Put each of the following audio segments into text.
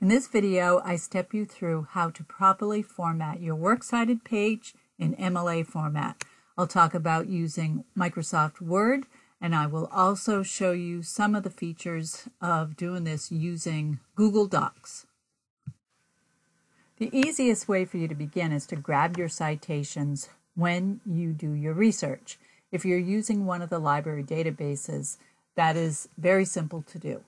In this video, I step you through how to properly format your Works Cited page in MLA format. I'll talk about using Microsoft Word, and I will also show you some of the features of doing this using Google Docs. The easiest way for you to begin is to grab your citations when you do your research. If you're using one of the library databases, that is very simple to do.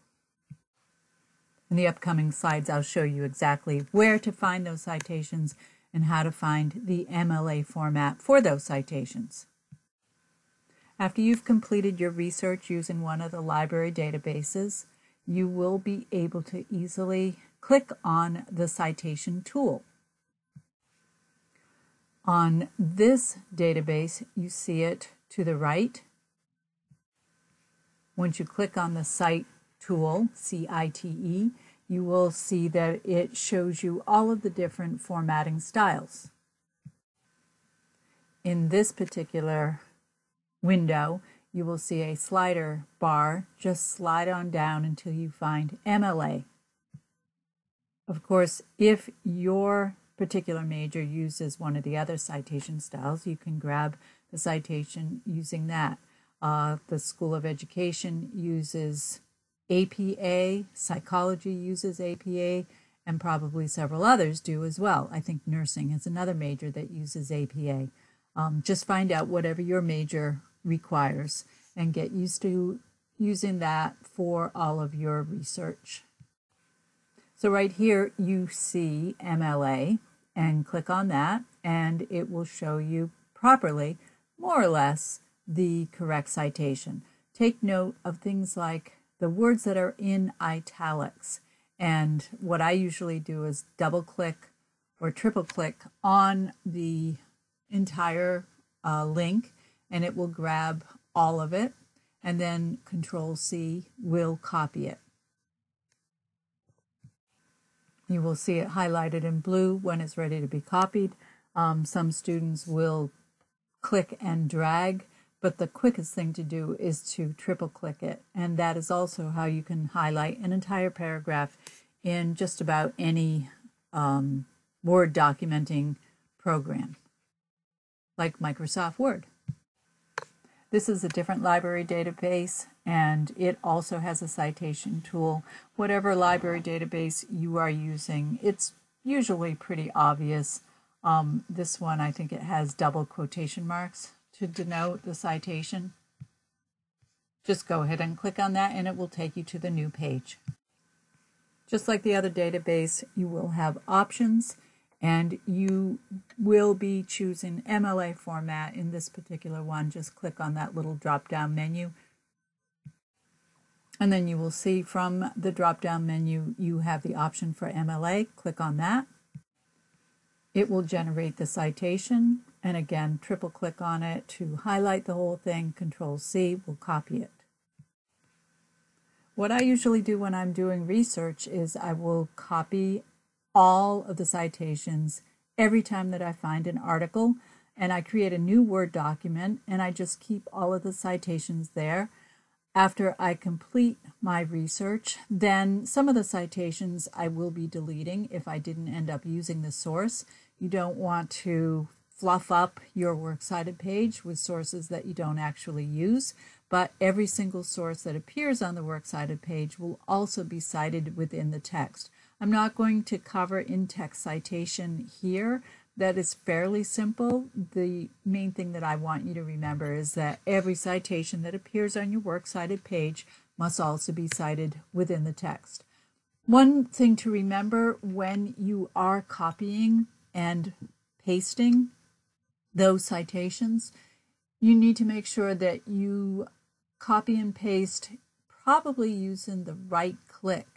In the upcoming slides, I'll show you exactly where to find those citations and how to find the MLA format for those citations. After you've completed your research using one of the library databases, you will be able to easily click on the citation tool. On this database, you see it to the right. Once you click on the Cite tool, C-I-T-E, you will see that it shows you all of the different formatting styles. In this particular window, you will see a slider bar. Just slide on down until you find MLA. Of course, if your particular major uses one of the other citation styles, you can grab the citation using that. The School of Education uses APA, psychology uses APA, and probably several others do as well. I think nursing is another major that uses APA. Just find out whatever your major requires and get used to using that for all of your research. So right here you see MLA, and click on that and it will show you properly, more or less, the correct citation. Take note of things like the words that are in italics. And what I usually do is double click or triple click on the entire link, and it will grab all of it, and then Control-C will copy it. You will see it highlighted in blue when it's ready to be copied. Some students will click and drag, but the quickest thing to do is to triple click it. And that is also how you can highlight an entire paragraph in just about any Word documenting program, like Microsoft Word. This is a different library database, and it also has a citation tool. Whatever library database you are using, it's usually pretty obvious. This one, I think it has double quotation marks to denote the citation. Just go ahead and click on that and it will take you to the new page. Just like the other database, you will have options, and you will be choosing MLA format in this particular one. Just click on that little drop-down menu. And then you will see from the drop-down menu, you have the option for MLA. Click on that. It will generate the citation. And again, triple click on it to highlight the whole thing. Control-C will copy it. What I usually do when I'm doing research is I will copy all of the citations every time that I find an article, and I create a new Word document and I just keep all of the citations there. After I complete my research, then some of the citations I will be deleting if I didn't end up using the source. You don't want to fluff up your Works Cited page with sources that you don't actually use, but every single source that appears on the Works Cited page will also be cited within the text. I'm not going to cover in-text citation here. That is fairly simple. The main thing that I want you to remember is that every citation that appears on your Works Cited page must also be cited within the text. One thing to remember when you are copying and pasting those citations, you need to make sure that you copy and paste probably using the right click.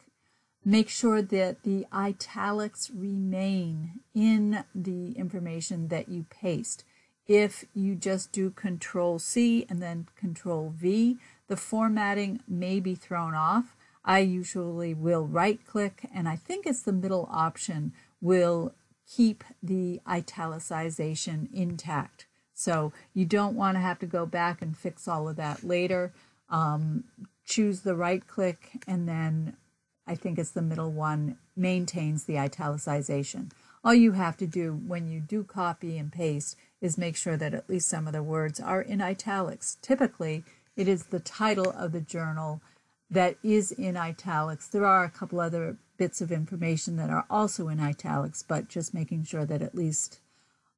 Make sure that the italics remain in the information that you paste. If you just do Control-C and then Control-V, the formatting may be thrown off. I usually will right-click, and I think it's the middle option, will keep the italicization intact. So you don't want to have to go back and fix all of that later. Choose the right-click and then I think it's the middle one, maintains the italicization. All you have to do when you do copy and paste is make sure that at least some of the words are in italics. Typically, it is the title of the journal that is in italics. There are a couple other bits of information that are also in italics, but just making sure that at least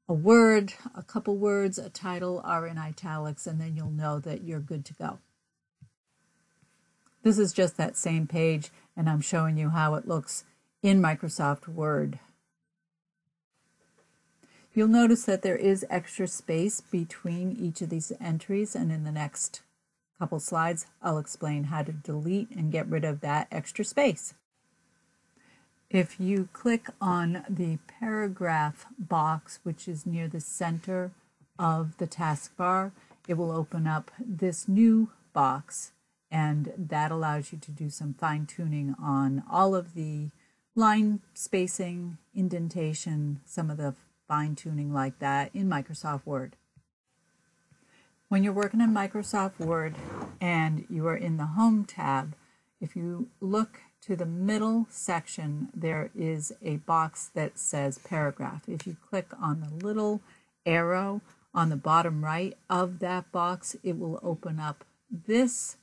a word, a couple words, a title are in italics, and then you'll know that you're good to go. This is just that same page, and I'm showing you how it looks in Microsoft Word. You'll notice that there is extra space between each of these entries, and in the next couple slides, I'll explain how to delete and get rid of that extra space. If you click on the paragraph box, which is near the center of the taskbar, it will open up this new box, and that allows you to do some fine-tuning on all of the line spacing, indentation, some of the fine-tuning like that in Microsoft Word. When you're working in Microsoft Word and you are in the Home tab, if you look to the middle section, there is a box that says Paragraph. If you click on the little arrow on the bottom right of that box, it will open up this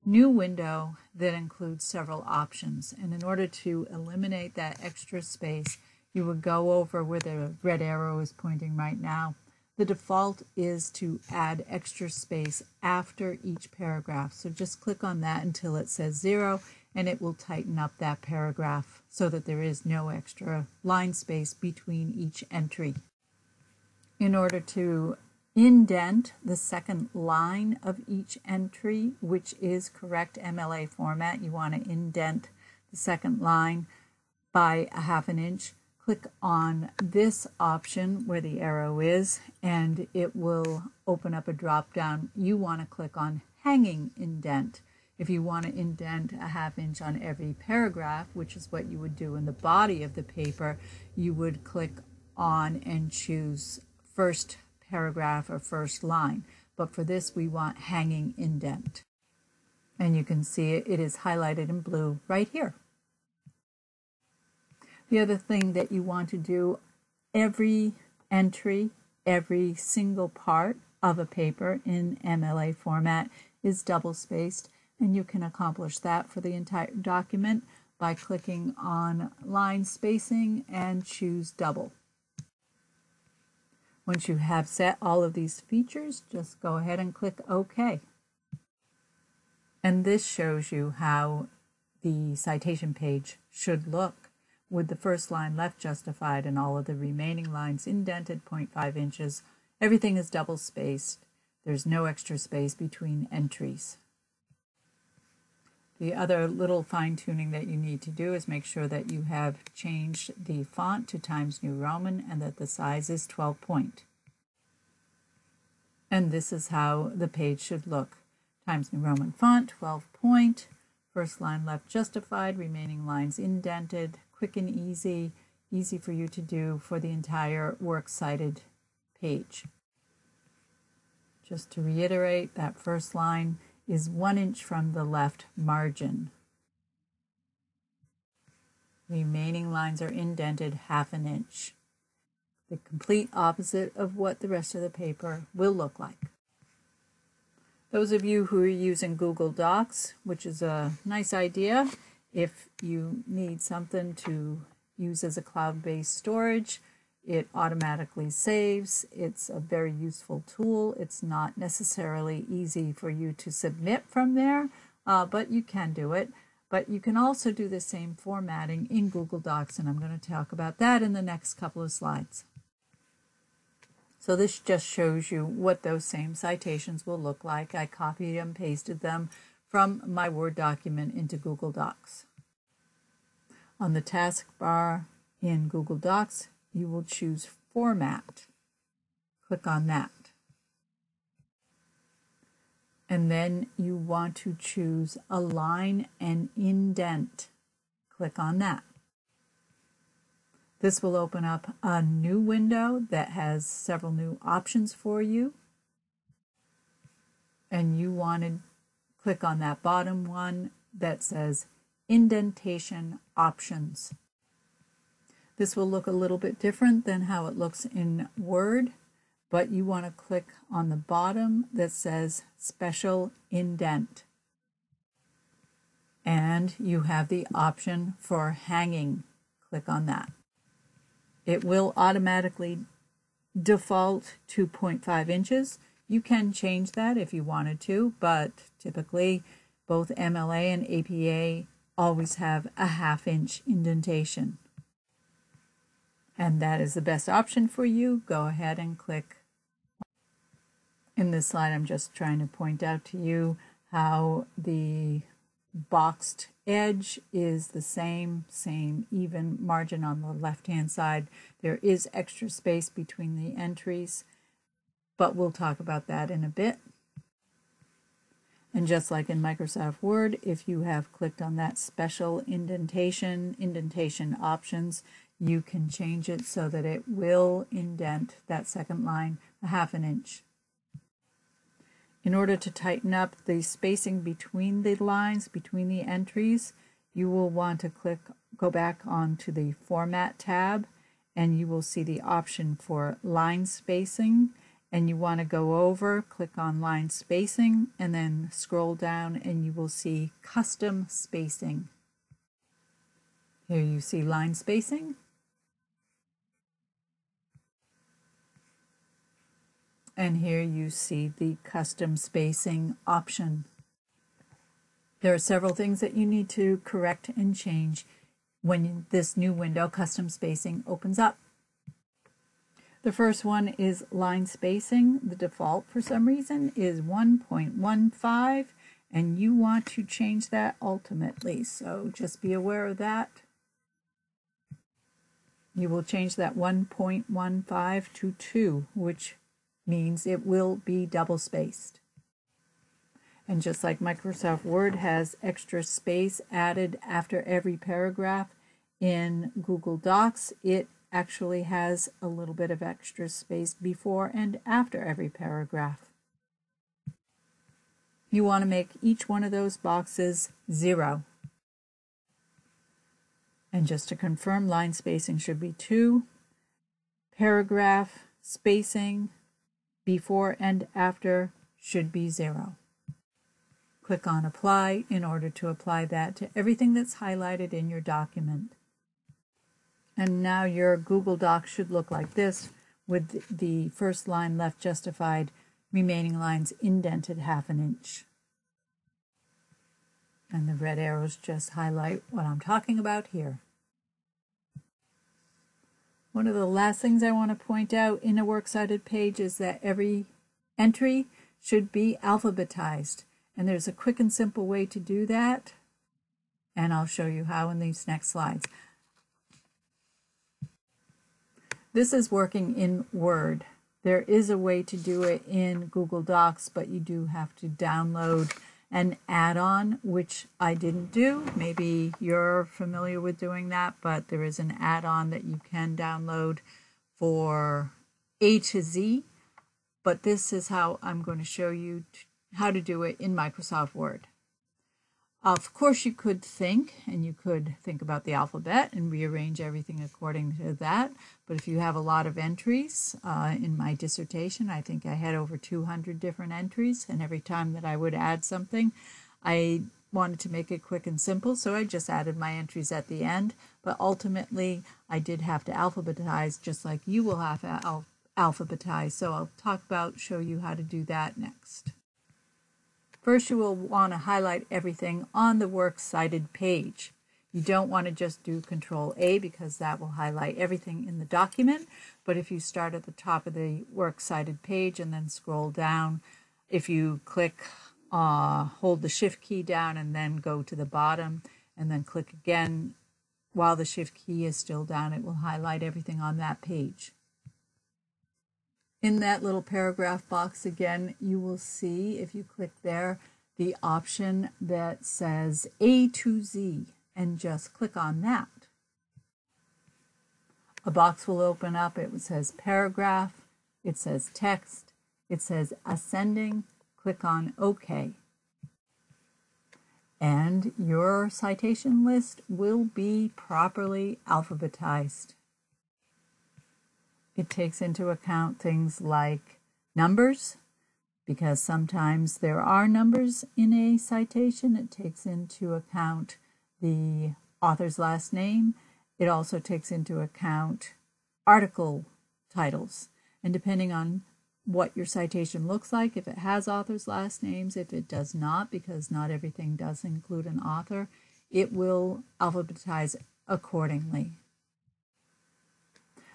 new window that includes several options. And in order to eliminate that extra space, you would go over where the red arrow is pointing right now. The default is to add extra space after each paragraph. So just click on that until it says 0, and it will tighten up that paragraph so that there is no extra line space between each entry. In order to indent the second line of each entry, which is correct MLA format, you want to indent the second line by 1/2 inch. Click on this option where the arrow is, and it will open up a drop down. You want to click on Hanging Indent. If you want to indent 1/2 inch on every paragraph, which is what you would do in the body of the paper, you would click on and choose first paragraph or first line. But for this, we want Hanging Indent. And you can see it is highlighted in blue right here. The other thing that you want to do, every entry, every single part of a paper in MLA format is double spaced, and you can accomplish that for the entire document by clicking on line spacing and choose double. Once you have set all of these features, just go ahead and click OK. And this shows you how the citation page should look, with the first line left justified and all of the remaining lines indented 0.5 inches. Everything is double spaced. There's no extra space between entries. The other little fine-tuning that you need to do is make sure that you have changed the font to Times New Roman and that the size is 12 point. And this is how the page should look. Times New Roman font, 12 point, first line left justified, remaining lines indented, quick and easy, easy for you to do for the entire Works Cited page. Just to reiterate, that first line is 1 inch from the left margin. Remaining lines are indented 1/2 inch. The complete opposite of what the rest of the paper will look like. Those of you who are using Google Docs, which is a nice idea, if you need something to use as a cloud-based storage, it automatically saves. It's a very useful tool. It's not necessarily easy for you to submit from there, but you can do it. But you can also do the same formatting in Google Docs, and I'm going to talk about that in the next couple of slides. So this just shows you what those same citations will look like. I copied and pasted them from my Word document into Google Docs. On the taskbar in Google Docs, you will choose Format. Click on that. And then you want to choose Align and Indent. Click on that. This will open up a new window that has several new options for you. And you want to click on that bottom one that says indentation options. This will look a little bit different than how it looks in Word, but you want to click on the bottom that says Special Indent. And you have the option for hanging. Click on that. It will automatically default to 0.5 inches. You can change that if you wanted to, but typically both MLA and APA always have a 1/2 inch indentation. And that is the best option for you. Go ahead and click. In this slide, I'm just trying to point out to you how the boxed edge is the same even margin on the left-hand side. There is extra space between the entries, but we'll talk about that in a bit. And just like in Microsoft Word, if you have clicked on that special indentation options, you can change it so that it will indent that second line a 1/2 inch. In order to tighten up the spacing between the lines, between the entries, you will want to go back onto the Format tab, and you will see the option for line spacing. And you want to go over, click on line spacing, and then scroll down and you will see custom spacing. Here you see line spacing. And here you see the custom spacing option. There are several things that you need to correct and change when this new window, custom spacing, opens up. The first one is line spacing. The default, for some reason, is 1.15, and you want to change that ultimately. So just be aware of that. You will change that 1.15 to 2, which means it will be double spaced. And just like Microsoft Word has extra space added after every paragraph in Google Docs, it actually has a little bit of extra space before and after every paragraph. You want to make each one of those boxes 0. And just to confirm, line spacing should be 2. Paragraph spacing before and after should be 0. Click on Apply in order to apply that to everything that's highlighted in your document. And now your Google Doc should look like this, with the first line left justified, remaining lines indented 1/2 inch. And the red arrows just highlight what I'm talking about here. One of the last things I want to point out in a Works Cited page is that every entry should be alphabetized. And there's a quick and simple way to do that. And I'll show you how in these next slides. This is working in Word. There is a way to do it in Google Docs, but you do have to download an add-on, which I didn't do. Maybe you're familiar with doing that, but there is an add-on that you can download for A to Z. But this is how I'm going to show you how to do it in Microsoft Word. Of course, you could think about the alphabet and rearrange everything according to that. But if you have a lot of entries, in my dissertation, I think I had over 200 different entries. And every time that I would add something, I wanted to make it quick and simple. So I just added my entries at the end. But ultimately, I did have to alphabetize, just like you will have to alphabetize. So I'll show you how to do that next. First, you will want to highlight everything on the Works Cited page. You don't want to just do Control A because that will highlight everything in the document. But if you start at the top of the Works Cited page and then scroll down, if you click, hold the Shift key down and then go to the bottom and then click again, while the Shift key is still down, it will highlight everything on that page. In that little paragraph box again, you will see, if you click there, the option that says A to Z, and just click on that. A box will open up. It says paragraph, it says text, it says ascending. Click on OK. and your citation list will be properly alphabetized. It takes into account things like numbers, because sometimes there are numbers in a citation. It takes into account the author's last name. It also takes into account article titles. And depending on what your citation looks like, if it has authors' last names, if it does not, because not everything does include an author, it will alphabetize accordingly.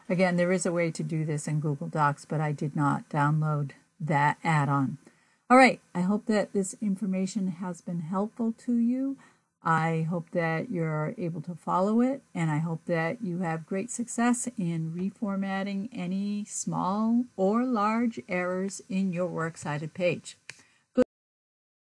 Again, there is a way to do this in Google Docs, but I did not download that add-on. All right, I hope that this information has been helpful to you. I hope that you're able to follow it, and I hope that you have great success in reformatting any small or large errors in your Works Cited page.